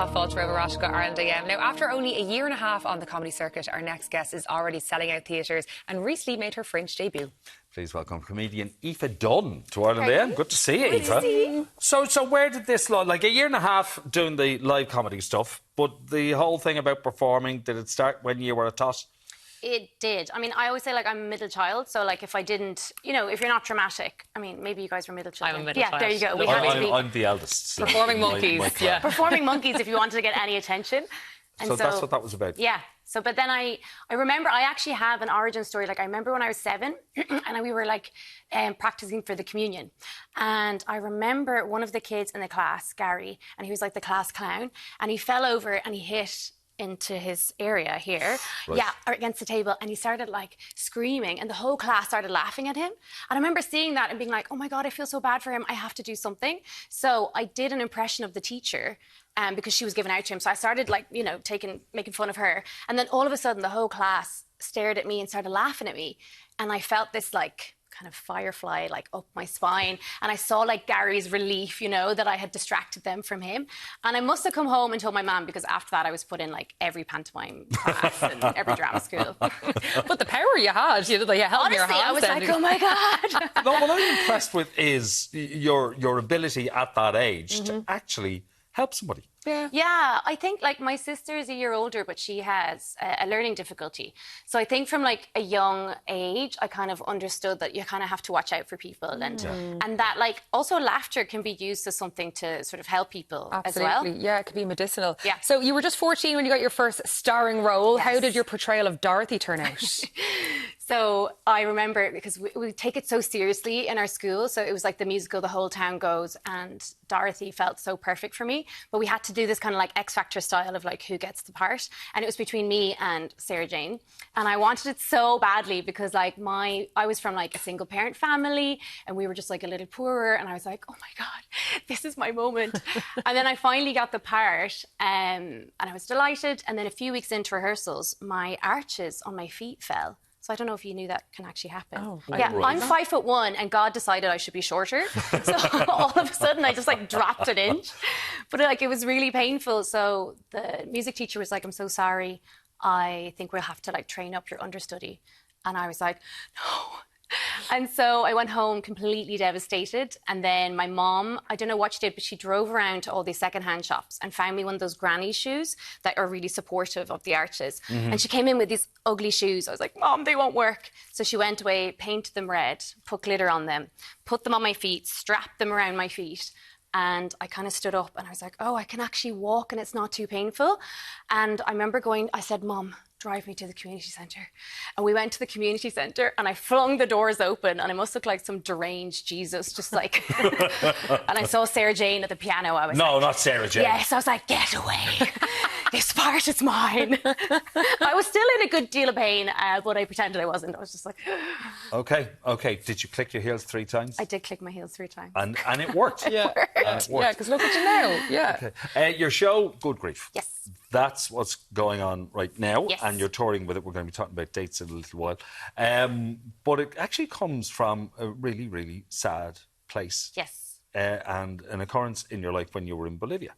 Táfáilte Rovarashka Ireland AM. Now, after only a year and a half on the comedy circuit, our next guest is already selling out theatres and recently made her Fringe debut. Please welcome comedian Aoife Dunne to Ireland AM. Good to see you, Aoife. So where did this, like a year and a half doing the live comedy stuff, but the whole thing about performing, did it start when you were a tot? It did. I mean, I always say, like, I'm a middle child, so, like, if I didn't, you know, if you're not dramatic, I mean, maybe you guys were middle children. I'm a middle child. Yeah, there you go. I'm the eldest. So Performing monkeys, yeah. Performing monkeys if you wanted to get any attention. And so that's what that was about. Yeah. So, but then I remember I actually have an origin story. Like, I remember when I was 7 and we were, like, practicing for the communion. And I remember one of the kids in the class, Gary, and he was, like, the class clown, and he fell over and he hit into his area here, right. Yeah, or against the table, and he started like screaming, and the whole class started laughing at him. And I remember seeing that and being like, oh my God, I feel so bad for him, I have to do something. So I did an impression of the teacher because she was given out to him. So I started, like, you know, making fun of her, and then all of a sudden the whole class stared at me and started laughing at me, and I felt this like kind of firefly like up my spine, and I saw like Gary's relief, you know, that I had distracted them from him. And I must have come home and told my mum, because after that I was put in like every pantomime class and every drama school. But the power you had, you know, you held in your hands. I was like, oh my God. No, what I'm impressed with is your ability at that age to actually help somebody. Yeah, I think, like, my sister is a year older, but she has a learning difficulty. So I think from, like, a young age, I kind of understood that you kind of have to watch out for people. And that, like, also laughter can be used as something to sort of help people as well. Absolutely, yeah, it could be medicinal. Yeah. So you were just 14 when you got your first starring role. Yes. How did your portrayal of Dorothy turn out? So I remember, because we take it so seriously in our school, so it was like the musical The Whole Town Goes, and Dorothy felt so perfect for me. But we had to do this kind of like X Factor style of like who gets the part, and it was between me and Sarah Jane. And I wanted it so badly because, like, I was from like a single parent family, and we were just like a little poorer, and I was like, oh my God, this is my moment. And then I finally got the part, and I was delighted. And then a few weeks into rehearsals, my arches on my feet fell. So I don't know if you knew that can actually happen. Oh, yeah, I'm 5'1", and God decided I should be shorter. So all of a sudden I just like dropped an inch. But like, it was really painful. So the music teacher was like, I'm so sorry. I think we'll have to like train up your understudy. And I was like, no. And so I went home completely devastated. And then my mom, I don't know what she did, but she drove around to all these secondhand shops and found me one of those granny shoes that are really supportive of the arches. And she came in with these ugly shoes. I was like, Mom, they won't work. So she went away, painted them red, put glitter on them, put them on my feet, strapped them around my feet. And I kind of stood up and I was like, oh, I can actually walk and it's not too painful. And I remember I said, Mom, drive me to the community centre. And we went to the community centre, and I flung the doors open, and I must look like some deranged Jesus, just like... And I saw Sarah Jane at the piano. I was like, not Sarah Jane. Yes, I was like, get away. This part is mine. I was still in a good deal of pain, but I pretended I wasn't. I was just like... Okay. Did you click your heels 3 times? I did click my heels 3 times. And it worked. Yeah, it worked. because look at you now. Yeah. Okay. Your show, Good Grief. Yes. That's what's going on right now. Yes. And you're touring with it. We're going to be talking about dates in a little while. But it actually comes from a really, really sad place. Yes. And an occurrence in your life when you were in Bolivia.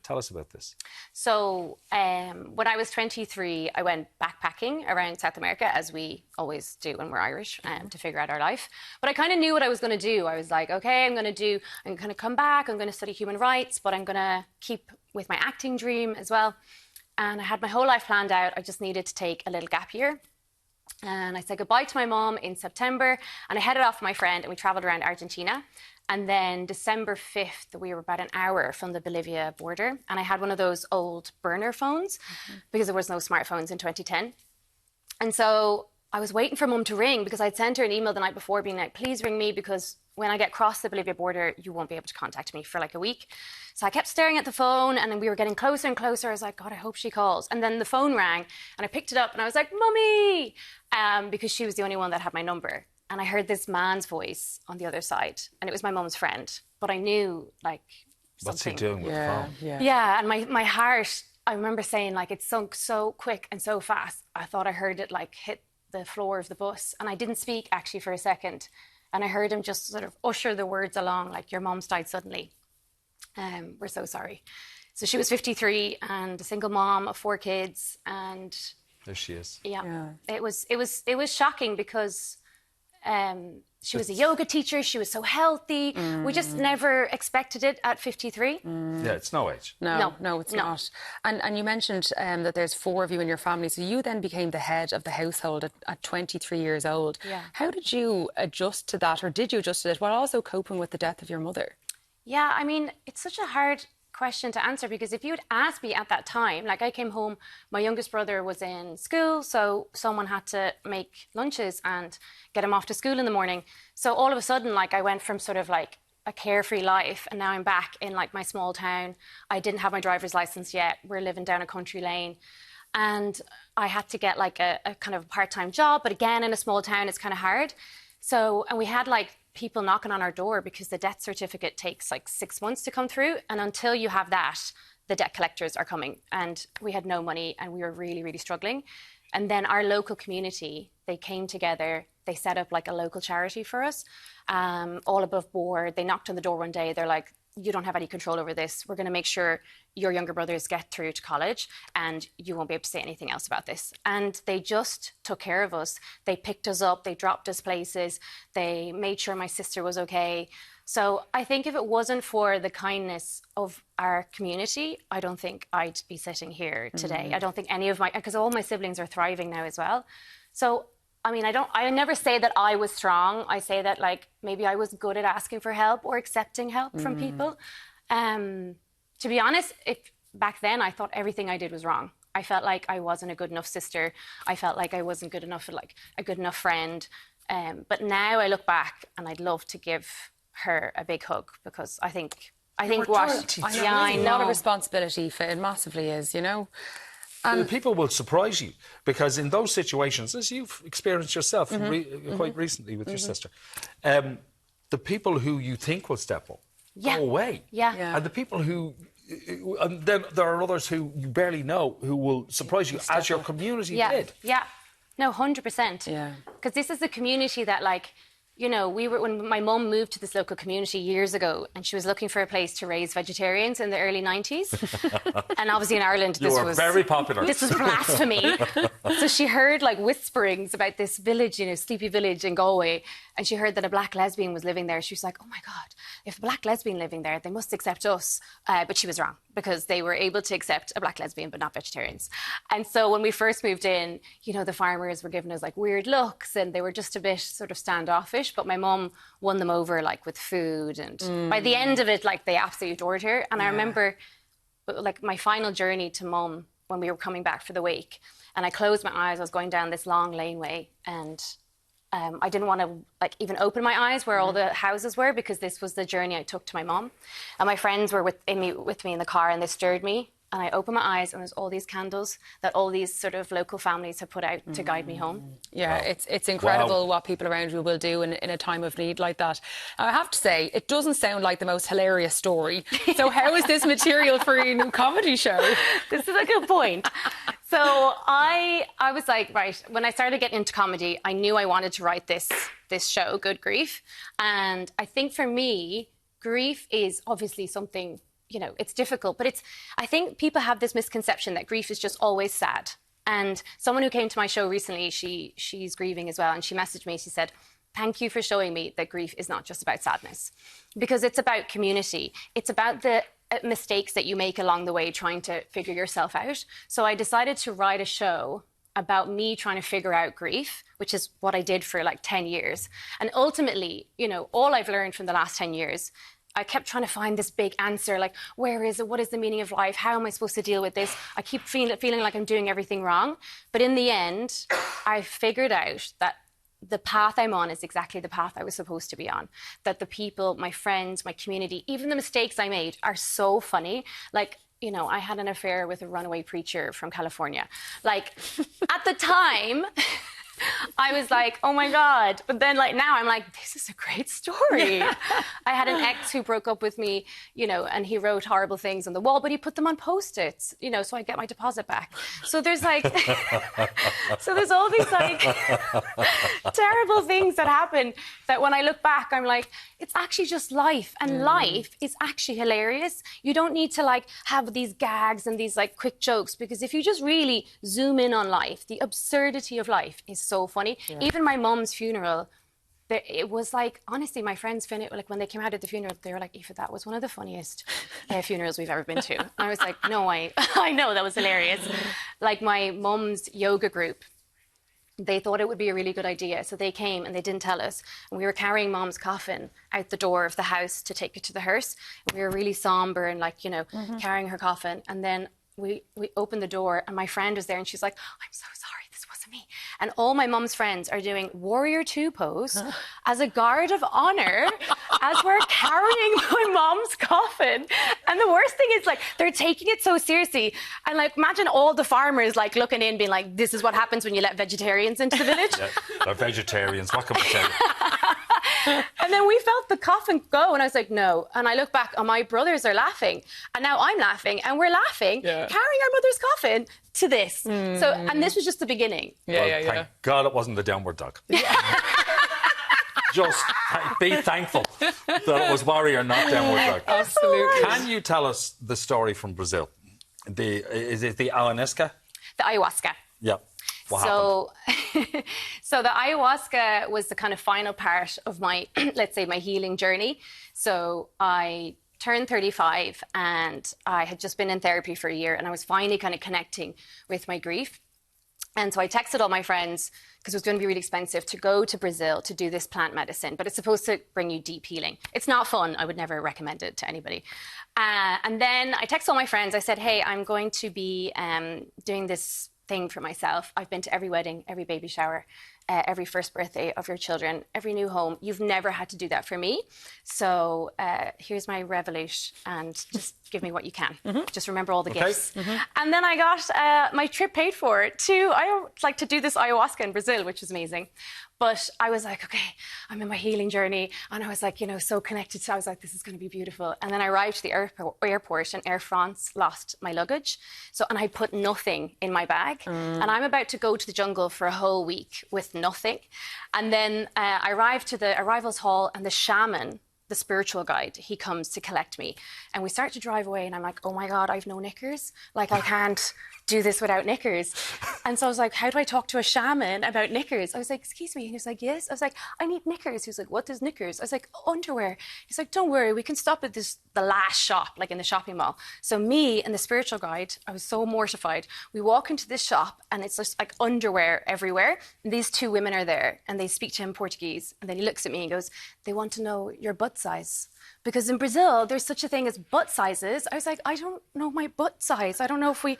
Tell us about this. So when I was 23, I went backpacking around South America, as we always do when we're Irish, to figure out our life. But I kind of knew what I was going to do. I was like, okay, I'm going to come back, I'm going to study human rights, but I'm going to keep with my acting dream as well. And I had my whole life planned out. I just needed to take a little gap year. And I said goodbye to my mom in September, and I headed off with my friend, and we travelled around Argentina. And then December 5th, we were about an hour from the Bolivia border, and I had one of those old burner phones because there was no smartphones in 2010. And so I was waiting for Mum to ring because I'd sent her an email the night before being like, please ring me because when I get across the Bolivia border, you won't be able to contact me for like a week. So I kept staring at the phone, and then we were getting closer and closer. I was like, God, I hope she calls. And then the phone rang, and I picked it up, and I was like, Mummy, because she was the only one that had my number. And I heard this man's voice on the other side, and it was my mum's friend. But I knew, like, something. What's he doing with the phone? Yeah, and my heart, I remember saying, like, it sunk so quick and so fast. I thought I heard it, like, hit the floor of the bus. And I didn't speak, actually, for a second. And I heard him just sort of usher the words along, like, your mom's died suddenly. We're so sorry. So she was 53 and a single mom of 4 kids, and There she is. yeah. It was shocking because she was a yoga teacher. She was so healthy. We just never expected it at 53. Yeah, it's no age. No, it's not. And you mentioned that there's 4 of you in your family. So you then became the head of the household at 23 years old. Yeah. How did you adjust to that, or did you adjust to it while also coping with the death of your mother? Yeah, I mean, it's such a hard question to answer, because if you had asked me at that time, like I came home, my youngest brother was in school, so someone had to make lunches and get him off to school in the morning. So all of a sudden, like I went from sort of like a carefree life, and now I'm back in like my small town. I didn't have my driver's license yet. We're living down a country lane. And I had to get like a kind of part-time job, but again, in a small town, it's kind of hard. So, and we had like people knocking on our door because the death certificate takes like 6 months to come through. And until you have that, the debt collectors are coming. And we had no money, and we were really, really struggling. And then our local community, they came together, they set up like a local charity for us, all above board. They knocked on the door one day. They're like, you don't have any control over this. We're going to make sure your younger brothers get through to college, and you won't be able to say anything else about this. And they just took care of us. They picked us up. They dropped us places. They made sure my sister was okay. So I think if it wasn't for the kindness of our community, I don't think I'd be sitting here today. I don't think any of because all my siblings are thriving now as well. So I mean, I never say that I was strong. I say that like maybe I was good at asking for help or accepting help from people. To be honest, back then I thought everything I did was wrong. I felt like I wasn't a good enough sister. I felt like I wasn't good enough, like a good enough friend. But now I look back and I'd love to give her a big hug, because I think what I know. A lot of responsibility for it massively is, you know. And people will surprise you, because in those situations, as you've experienced yourself quite recently with your sister, the people who you think will step up go away. Yeah. And the people who... And then there are others who you barely know who will surprise you, as your community did. Yeah. No, 100%. Yeah. Because this is the community that, like, you know, when my mum moved to this local community years ago, and she was looking for a place to raise vegetarians in the early 90s. And obviously in Ireland, this was very popular. This was blasphemy. So she heard like whisperings about this village, you know, Sleepy Village in Galway. And she heard that a black lesbian was living there. She was like, oh my God, if a black lesbian living there, they must accept us. But she was wrong, because they were able to accept a black lesbian, but not vegetarians. And so when we first moved in, you know, the farmers were giving us like weird looks, and they were just a bit sort of standoffish. But my mum won them over like with food. And by the end of it, like they absolutely adored her. And I remember like my final journey to mum when we were coming back for the wake. And I closed my eyes. I was going down this long laneway, and I didn't want to like even open my eyes where all the houses were, because this was the journey I took to my mom. And my friends were with me in the car, and they stirred me. And I opened my eyes, and there's all these candles that all these sort of local families have put out to guide me home. Yeah, it's incredible what people around you will do in a time of need like that. I have to say, it doesn't sound like the most hilarious story. So how is this material for your new comedy show? This is a good point. So I was like, right, when I started getting into comedy, I knew I wanted to write this show, Good Grief. And I think for me, grief is obviously something, you know, it's difficult, but I think people have this misconception that grief is just always sad. And someone who came to my show recently, she's grieving as well. And she messaged me, she said, thank you for showing me that grief is not just about sadness, because it's about community. It's about the mistakes that you make along the way trying to figure yourself out. So I decided to write a show about me trying to figure out grief, which is what I did for like 10 years. And ultimately, you know, all I've learned from the last 10 years, I kept trying to find this big answer, like, where is it? What is the meaning of life? How am I supposed to deal with this? I keep feeling like I'm doing everything wrong. But in the end, I figured out that the path I'm on is exactly the path I was supposed to be on. That the people, my friends, my community, even the mistakes I made are so funny. Like, you know, I had an affair with a runaway preacher from California. Like, at the time... I was like, oh my God. But then like now I'm like, this is a great story. I had an ex who broke up with me, you know, and he wrote horrible things on the wall, but he put them on Post-its, you know, so I get my deposit back. So there's like, so there's all these like terrible things that happen that when I look back, I'm like, it's actually just life. And life is actually hilarious. You don't need to like have these gags and these like quick jokes, because if you just really zoom in on life, the absurdity of life is so funny. Yeah. Even my mum's funeral, it was like, honestly, my friends, like when they came out of the funeral, they were like, Aoife, that was one of the funniest funerals we've ever been to. And I was like, no, I know, that was hilarious. Like my mum's yoga group, they thought it would be a really good idea. So they came and they didn't tell us. And we were carrying Mom's coffin out the door of the house to take it to the hearse. And we were really somber and like, you know, carrying her coffin. And then we opened the door and my friend was there and she's like, I'm so sorry, this wasn't me. And all my mum's friends are doing Warrior 2 pose as a guard of honor as we're carrying my mom's coffin. And the worst thing is like, they're taking it so seriously. And like, imagine all the farmers like looking in being like, this is what happens when you let vegetarians into the village. Yeah, they're vegetarians, what can we tell you? And then we felt the coffin go and I was like, no. And I look back and my brothers are laughing. And now I'm laughing and we're laughing, carrying our mother's coffin to this. So, and this was just the beginning. Thank God it wasn't the downward dog. Just be thankful that it was Warrior, not downward dog. Absolutely. Can you tell us the story from Brazil? Is it the Ayahuasca? The ayahuasca. Yeah. What happened? So the ayahuasca was the kind of final part of my, let's say, my healing journey. So I turned 35 and I had just been in therapy for a year and I was finally kind of connecting with my grief. And so I texted all my friends, because it was going to be really expensive, to go to Brazil to do this plant medicine, but it's supposed to bring you deep healing. It's not fun. I would never recommend it to anybody. And then I texted all my friends. I said, hey, I'm going to be doing this thing for myself. I've been to every wedding, every baby shower, every first birthday of your children, every new home. You've never had to do that for me. So here's my revolute and just give me what you can. Just remember all the gifts. And then I got my trip paid for I like to do this ayahuasca in Brazil, which is amazing. But I was like, okay, I'm in my healing journey. And I was like, you know, so connected. So I was like, this is going to be beautiful. And then I arrived to the airport and Air France lost my luggage. So, and I put nothing in my bag. And I'm about to go to the jungle for a whole week with nothing. And then I arrived to the arrivals hall and the shaman, the spiritual guide, he comes to collect me. And we start to drive away and I'm like, oh my God, I've no knickers. Like I can't do this without knickers. And so I was like, how do I talk to a shaman about knickers? I was like, excuse me. And he was like, yes. I was like, I need knickers. He was like, what is knickers? I was like, underwear. He's like, don't worry, we can stop at the last shop, like in the shopping mall. So me and the spiritual guide, I was so mortified. We walk into this shop and it's just like underwear everywhere. And these two women are there and they speak to him Portuguese. And then he looks at me and goes, they want to know your butt size. Because in Brazil, there's such a thing as butt sizes. I was like, I don't know my butt size. I don't know if we...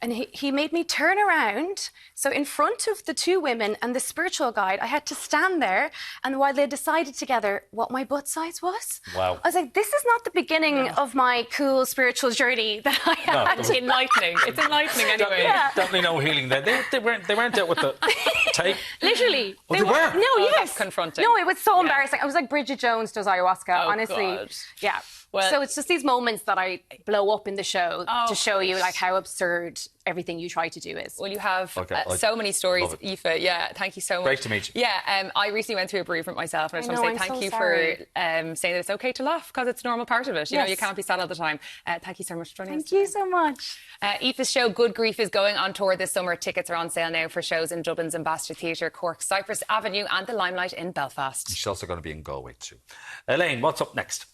And he made me turn around. So in front of the two women and the spiritual guide, I had to stand there. And while they decided together what my butt size was, wow. I was like, this is not the beginning of my cool spiritual journey that I had. It's enlightening. It's enlightening anyway. Definitely no healing there. They weren't out with the tape. Literally. Oh, they were? No, yes. That's confronting. No, it was so embarrassing. I was like Bridget Jones does ayahuasca, honestly. God. Yeah. Well, so it's just these moments that I blow up in the show to show you like how absurd everything you try to do is. Well, you have so many stories, Aoife. Yeah, thank you so much. Great to meet you. Yeah, I recently went through a bereavement myself, and I just want to say thank you for saying that it's okay to laugh because it's a normal part of it. You know, you can't be sad all the time. Thank you so much for joining us. Thank you so much. Aoife's show, Good Grief, is going on tour this summer. Tickets are on sale now for shows in Dublin's Ambassador Theatre, Cork, Cyprus Avenue, and the Limelight in Belfast. She's also going to be in Galway too. Elaine, what's up next?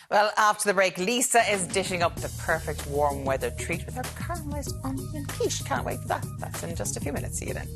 Well, after the break, Lisa is dishing up the perfect warm weather treat with her caramelised onion quiche. Can't wait for that. That's in just a few minutes. See you then.